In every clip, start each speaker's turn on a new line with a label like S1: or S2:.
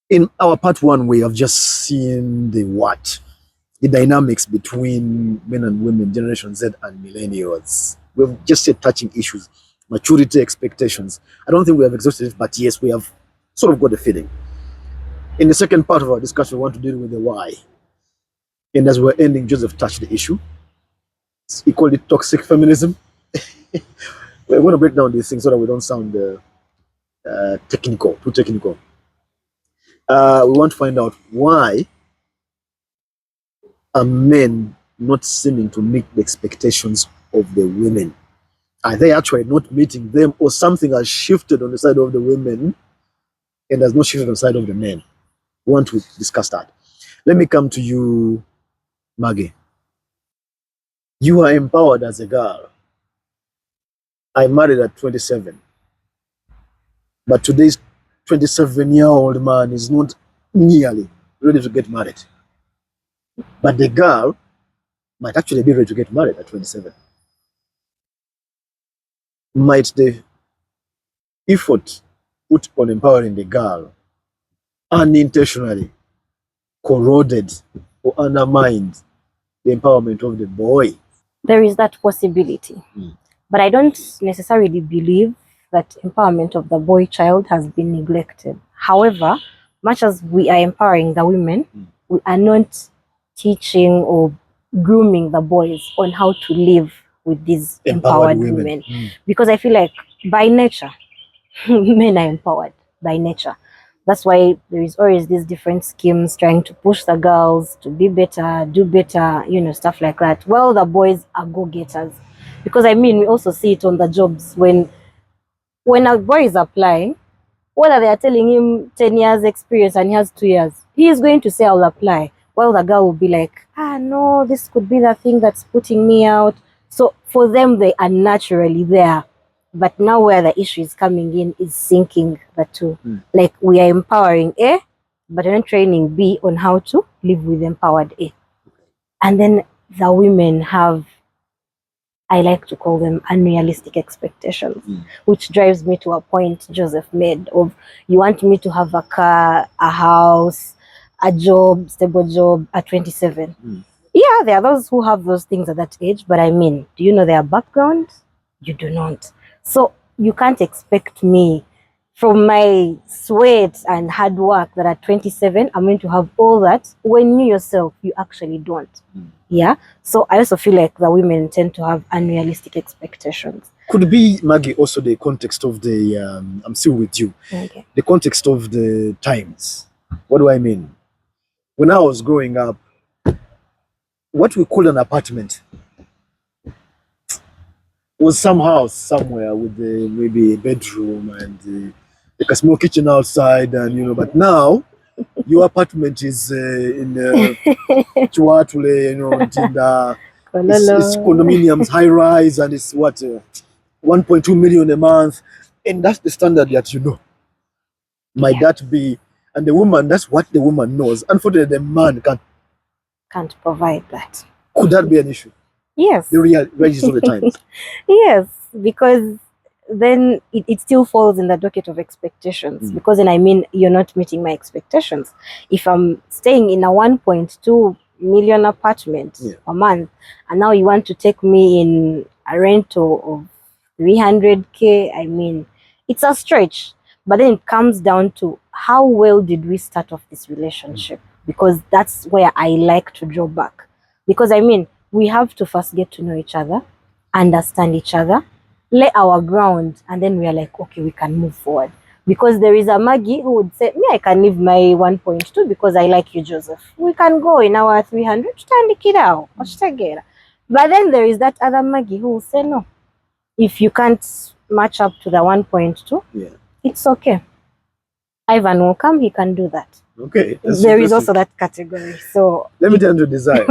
S1: In our part one, we have just seen the dynamics between men and women, Generation Z and millennials. We've just said touching issues, maturity, expectations. I don't think we have exhausted it, but yes, we have sort of got a feeling. In the second part of our discussion, we want to deal with the why. And as we're ending, Joseph touched the issue. He called it toxic feminism. We're going to break down these things so that we don't sound too technical. We want to find out why are men not seeming to meet the expectations of the women? Are they actually not meeting them, or something has shifted on the side of the women and has not shifted on the side of the men? We want to discuss that. Let me come to you, Maggie. You are empowered as a girl. I married at 27. But today's 27-year-old man is not nearly ready to get married. But the girl might actually be ready to get married at 27. Might the effort put on empowering the girl unintentionally corroded or undermined the empowerment of the boy?
S2: There is that possibility. But I don't necessarily believe that empowerment of the boy child has been neglected. However, much as we are empowering the women, we are not teaching or grooming the boys on how to live with these empowered women. Because I feel like by nature, men are empowered by nature. That's why there is always these different schemes trying to push the girls to be better, do better, stuff like that. Well, the boys are go-getters. Because I mean, we also see it on the jobs when a boy is applying, whether they are telling him 10 years experience and he has 2 years, he is going to say, I'll apply. Well, the girl will be like, no, this could be the thing that's putting me out. So for them, they are naturally there. But now where the issue is coming in is sinking the two. Like we are empowering A, but we're not training B on how to live with empowered A. And then the women have, I like to call them unrealistic expectations, which drives me to a point Joseph made of, you want me to have a car, a house, a job, stable job at 27. Yeah, there are those who have those things at that age, but I mean, do you know their background? You do not. So you can't expect me from my sweat and hard work that at 27, I'm going to have all that when you yourself, you actually don't. Yeah. So I also feel like the women tend to have unrealistic expectations.
S1: Could be, Maggie, also the context of the, I'm still with you, the context of the times. What do I mean? When I was growing up, what we call an apartment was some house somewhere with maybe a bedroom and like a small kitchen outside, and but now your apartment is in Chiwatule, Tinda. It's condominiums, high rise, and it's what 1.2 million a month, and that's the standard that might that be, and the woman, that's what the woman knows. Unfortunately, the man
S2: can't provide that.
S1: Could that be an issue?
S2: Yes.
S1: The realities of the times.
S2: Yes, because then it still falls in the docket of expectations. Because then I mean, you're not meeting my expectations. If I'm staying in a 1.2 million apartment a month, and now you want to take me in a rental of 300K, I mean, it's a stretch. But then it comes down to how well did we start off this relationship? Because that's where I like to draw back. Because I mean, we have to first get to know each other, understand each other, lay our ground, and then we are like, okay, we can move forward. Because there is a Maggie who would say, me, I can leave my 1.2 because I like you, Joseph. We can go in our 300, but then there is that other Maggie who will say, no, if you can't match up to the 1.2, it's okay. Ivan will come, he can do that.
S1: Okay.
S2: There is also that category. So
S1: let me turn to Desire.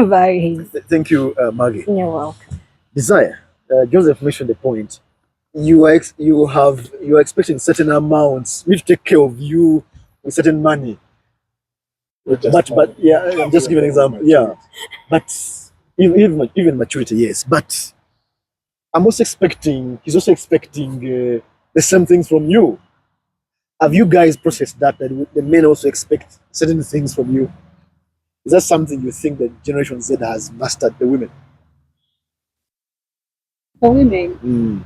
S1: Thank you, Maggie.
S2: You're welcome.
S1: Desire. Joseph mentioned the point. You are expecting certain amounts, me to take care of you with certain money. But yeah, I'm just giving an example. Yeah, but even maturity, yes. But I'm also expecting. He's also expecting the same things from you. Have you guys processed that the men also expect certain things from you? Is that something you think that Generation Z has mastered, the women?
S3: For women,
S1: Mm.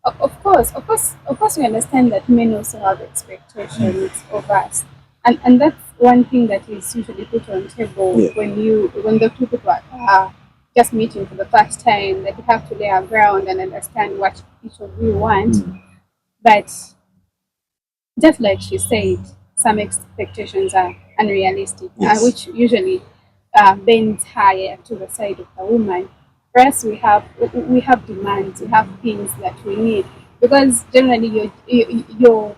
S3: of course, we understand that men also have expectations of us, and that's one thing that is usually put on table
S1: Yeah.
S3: when the two people are just meeting for the first time. That you have to lay our ground and understand what each of you want. But just like she said, some expectations are unrealistic,
S1: Yes.
S3: which usually bends higher to the side of the woman. For us, we have demands, we have things that we need because generally you're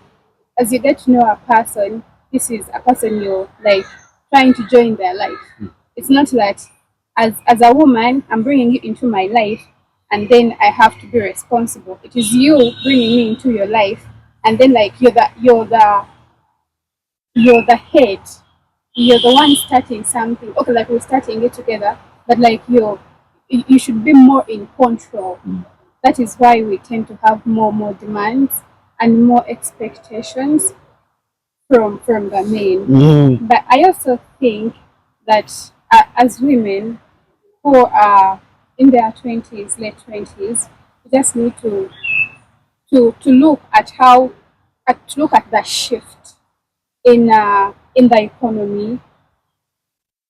S3: as you get to know a person, this is a person you're like trying to join their life. It's not that as a woman, I'm bringing you into my life and then I have to be responsible. It is you bringing me into your life and then like you're the head. You're the one starting something. Okay, like we're starting it together, but like you should be more in control. That is why we tend to have more demands and more expectations from the men. But I also think that as women who are in their 20s, late 20s, we just need to look at to look at the shift in the economy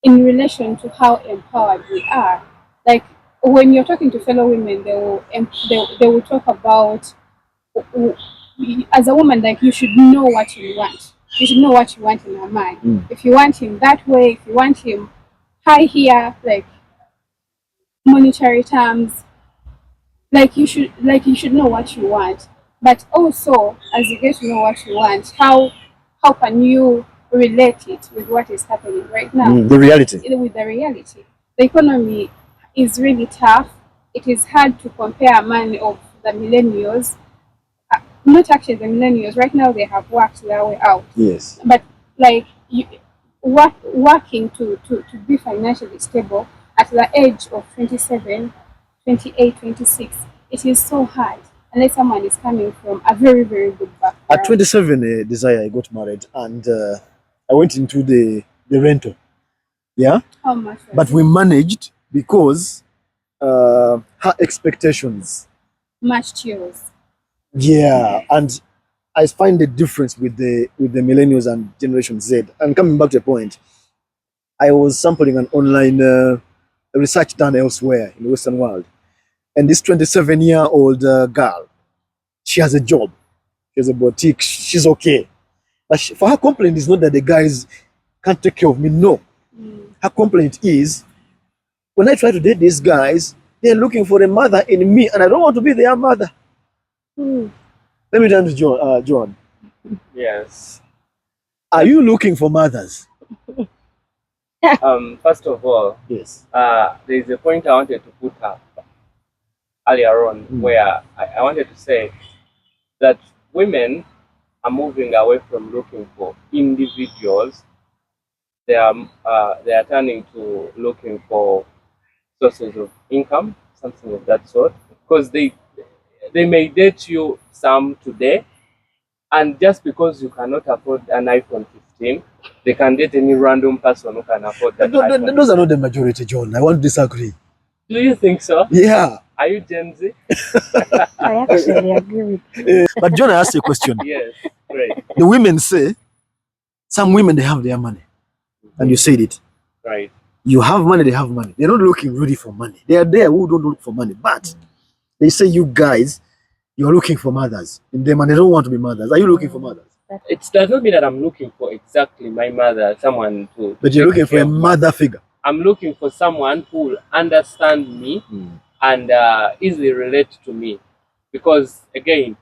S3: in relation to how empowered we are. Like when you're talking to fellow women, they will talk about as a woman, like you should know what you want. You should know what you want in a man. If you want him that way, if you want him high here, like monetary terms, like you should know what you want. But also, as you get to know what you want, how can you relate it with what is happening right now?
S1: The reality.
S3: With the reality, the economy is really tough. It is hard to compare a man of the millennials, not actually the millennials. Right now, they have worked their way out.
S1: Yes.
S3: But like working to be financially stable at the age of 27, 28, 26, it is so hard unless someone is coming from a very good
S1: At
S3: background.
S1: 27, Desire, I got married and I went into the rental. Yeah.
S3: How much?
S1: But we managed because her expectations.
S3: Matched yours.
S1: Yeah. And I find the difference with the millennials and Generation Z. And coming back to the point, I was sampling an online research done elsewhere in the Western world. And this 27-year-old girl, she has a job. She has a boutique. She's okay. But for her complaint is not that the guys can't take care of me. No. Her complaint is when I try to date these guys, they're looking for a mother in me, and I don't want to be their mother. Let me turn to John. John,
S4: Yes.
S1: are you looking for mothers?
S4: First of all,
S1: Yes.
S4: there is a point I wanted to put up earlier on where I wanted to say that women are moving away from looking for individuals. They are turning to looking for sources of income, something of that sort, because they may date you some today, and just because you cannot afford an iPhone 15, they can date any random person who can afford that iPhone.
S1: Those are not the majority, John. I want to disagree.
S4: Do you think so?
S1: Yeah.
S4: Are you Gen Z?
S2: I actually agree with
S1: But John, I asked you a question.
S4: Yes, great.
S1: The women say, some women, they have their money. And you said it.
S4: Right.
S1: You have money, they have money. They're not looking really for money. They are there who don't look for money. But they say you guys, you're looking for mothers in them and they don't want to be mothers. Are you looking for mothers?
S4: It does not mean that I'm looking for exactly my mother, someone to.
S1: But you're looking for a mother figure.
S4: I'm looking for someone who will understand me and easily relate to me. Because, again,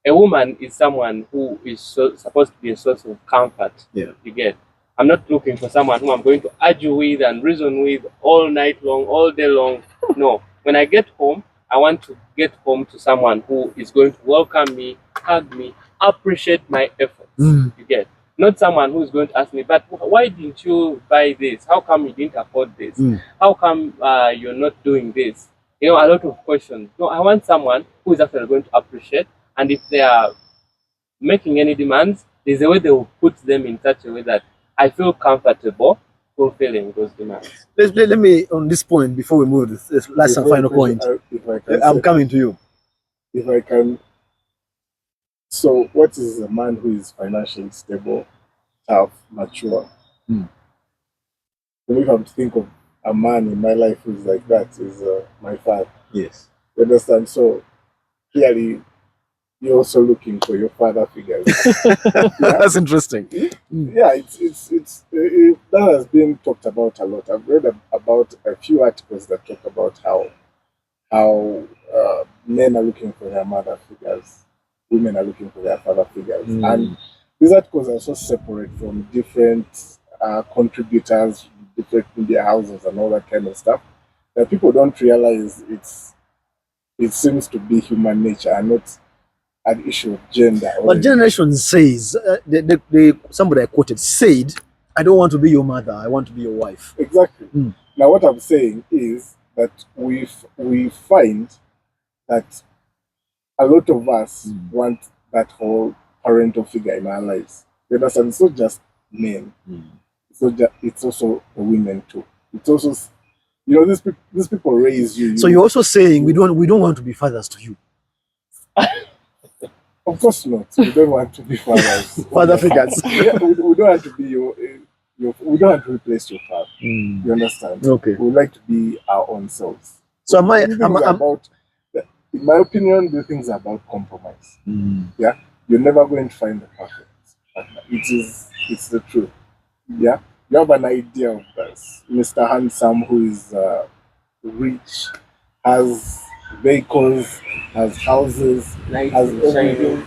S4: a woman is someone who is supposed to be a source of comfort.
S1: Yeah.
S4: You get. I'm not looking for someone who I'm going to argue with and reason with all night long, all day long. No. When I get home, I want to get home to someone who is going to welcome me, hug me, appreciate my efforts. You get. Not someone who is going to ask me, but why didn't you buy this? How come you didn't afford this? How come you're not doing this? You know, a lot of questions. No, I want someone who is actually going to appreciate, and if they are making any demands, There's a way they will put them in such a way that I feel comfortable fulfilling those demands.
S1: Let me, on this point, before we move to this last and final point,
S5: if I can
S1: I'm coming to you.
S5: If I can. So, what is a man who is financially stable, tough, mature? If I'm to think of a man in my life who's like that, is my father.
S1: Yes.
S5: You understand? So, clearly, you're also looking for your father figures.
S1: That's interesting.
S5: Yeah, that has been talked about a lot. I've read about a few articles that talk about how men are looking for their mother figures, women are looking for their father figures, and these articles are so separate from different contributors, different media houses, and all that kind of stuff that people don't realize it seems to be human nature and not an issue of gender.
S1: But generation says, somebody I quoted said, I don't want to be your mother, I want to be your wife.
S5: Exactly. Now, what I'm saying is that we find that a lot of us want that whole parental figure in our lives. You understand? It's not just men. It's also the women too. It's also, these people raise you.
S1: So you're also saying we don't want to be fathers to you.
S5: Of course not. We don't want to be fathers.
S1: Father figures.
S5: Yeah, we don't want to be we don't want to replace your father. You understand?
S1: Okay.
S5: We like to be our own selves.
S1: So
S5: in my opinion, the things are about compromise. Yeah, you're never going to find the perfect partner. It's the truth. Yeah, you have an idea of this Mr. Handsome who is rich, has vehicles, has houses, has everything.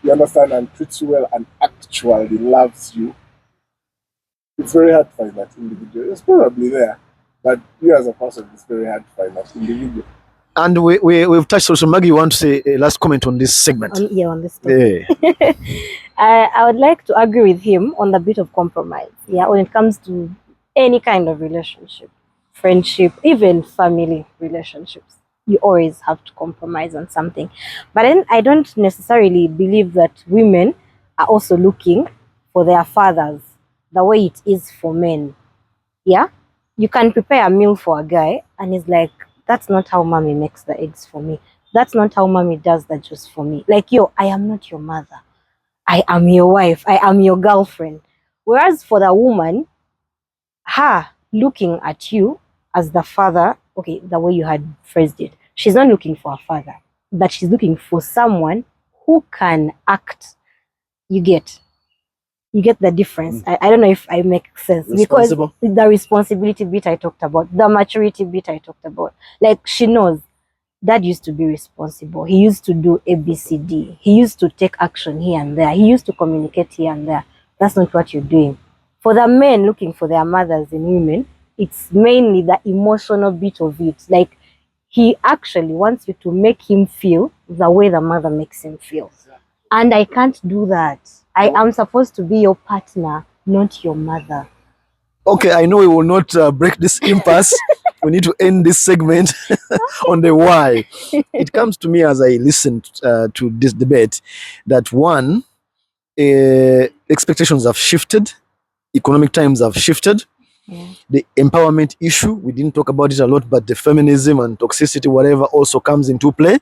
S5: You understand, and treats you well, and actually loves you. It's very hard to find that individual. It's probably there, but you as a person, it's very hard to find that individual.
S1: And we've touched also. Maggie, you want to say a last comment on this segment?
S2: On this topic. Yeah. I would like to agree with him on the bit of compromise. Yeah, when it comes to any kind of relationship, friendship, even family relationships, you always have to compromise on something. But then I don't necessarily believe that women are also looking for their fathers the way it is for men. Yeah, you can prepare a meal for a guy, and he's like, that's not how mommy makes the eggs for me. That's not how mommy does the juice for me. Like, I am not your mother. I am your wife. I am your girlfriend. Whereas for the woman, her looking at you as the father, okay, the way you had phrased it, she's not looking for a father, but she's looking for someone who can act. You get the difference. I don't know if I make sense, because the responsibility bit I talked about, the maturity bit I talked about, like, she knows dad used to be responsible. He used to do ABCD. He used to take action here and there. He used to communicate here and there. That's not what you're doing. For the men looking for their mothers in women, it's mainly the emotional bit of it. Like, he actually wants you to make him feel the way the mother makes him feel. And I can't do that. I am supposed to be your partner, not your mother.
S1: Okay, I know we will not break this impasse. We need to end this segment on the why. It comes to me as I listened to this debate that one, expectations have shifted, economic times have shifted.
S2: Yeah.
S1: The empowerment issue, we didn't talk about it a lot, but the feminism and toxicity, whatever, also comes into play.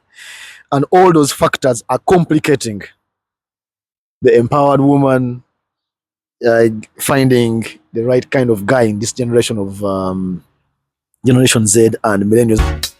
S1: And all those factors are complicating the empowered woman finding the right kind of guy in this generation of Generation Z and millennials.